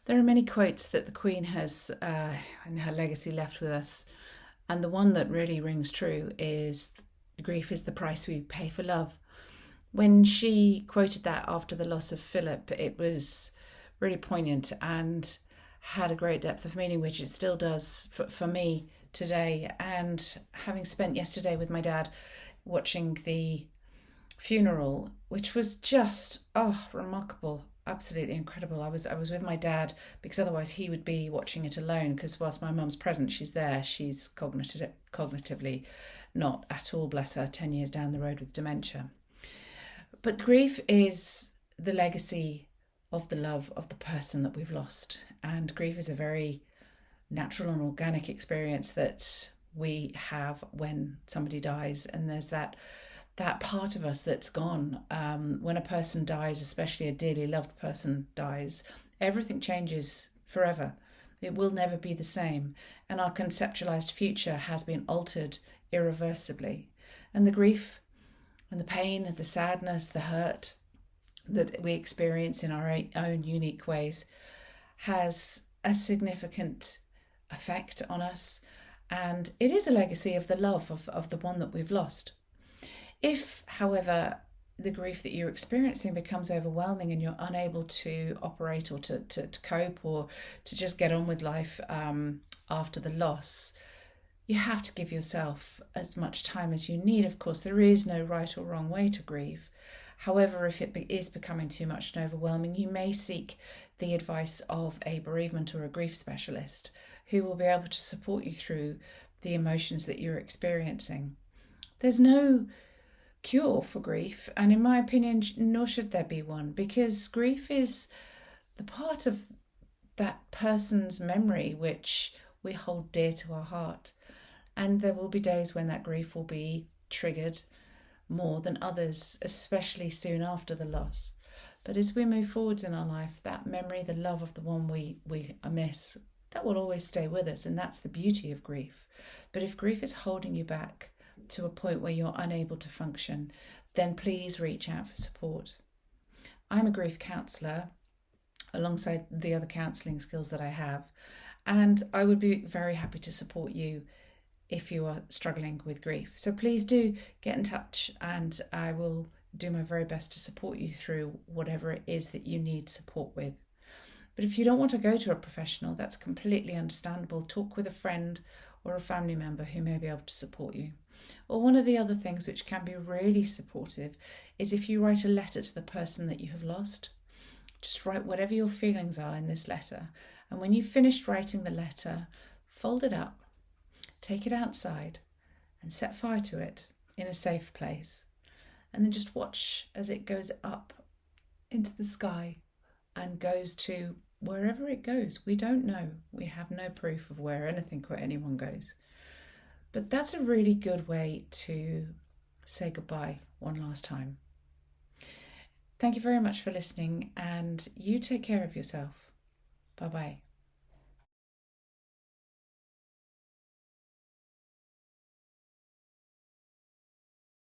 There are many quotes that the Queen has in her legacy left with us, and the one that really rings true is grief is the price we pay for love. When she quoted that after the loss of Philip, it was really poignant and had a great depth of meaning, which it still does for me today. And having spent yesterday with my dad watching the funeral, which was just remarkable, absolutely incredible. I was with my dad because otherwise he would be watching it alone, because whilst my mum's present, she's there, she's cognitively not at all, bless her, 10 years down the road with dementia. But grief is the legacy of the love of the person that we've lost, and grief is a very natural and organic experience that we have when somebody dies. And there's that part of us that's gone. When a person dies, especially a dearly loved person dies, everything changes forever. It will never be the same, and our conceptualized future has been altered irreversibly. And the grief and the pain and the sadness, the hurt that we experience in our own unique ways has a significant effect on us, and it is a legacy of the love of the one that we've lost. If, however, the grief that you're experiencing becomes overwhelming and you're unable to operate or to cope or to just get on with life after the loss, you have to give yourself as much time as you need. Of course, there is no right or wrong way to grieve. However, if it is becoming too much and overwhelming, you may seek the advice of a bereavement or a grief specialist who will be able to support you through the emotions that you're experiencing. There's no cure for grief, and in my opinion, nor should there be one, because grief is the part of that person's memory which we hold dear to our heart. And there will be days when that grief will be triggered more than others, especially soon after the loss. But as we move forwards in our life, that memory, the love of the one we miss, that will always stay with us, and that's the beauty of grief. But if grief is holding you back to a point where you're unable to function, then please reach out for support. I'm a grief counsellor alongside the other counselling skills that I have, and I would be very happy to support you if you are struggling with grief. So please do get in touch, and I will do my very best to support you through whatever it is that you need support with. But if you don't want to go to a professional, that's completely understandable. Talk with a friend or a family member who may be able to support you. Or one of the other things which can be really supportive is if you write a letter to the person that you have lost. Just write whatever your feelings are in this letter. And when you've finished writing the letter, fold it up, take it outside and set fire to it in a safe place. And then just watch as it goes up into the sky and goes to wherever it goes. We don't know. We have no proof of where anything or anyone goes. But that's a really good way to say goodbye one last time. Thank you very much for listening, and you take care of yourself. Bye-bye.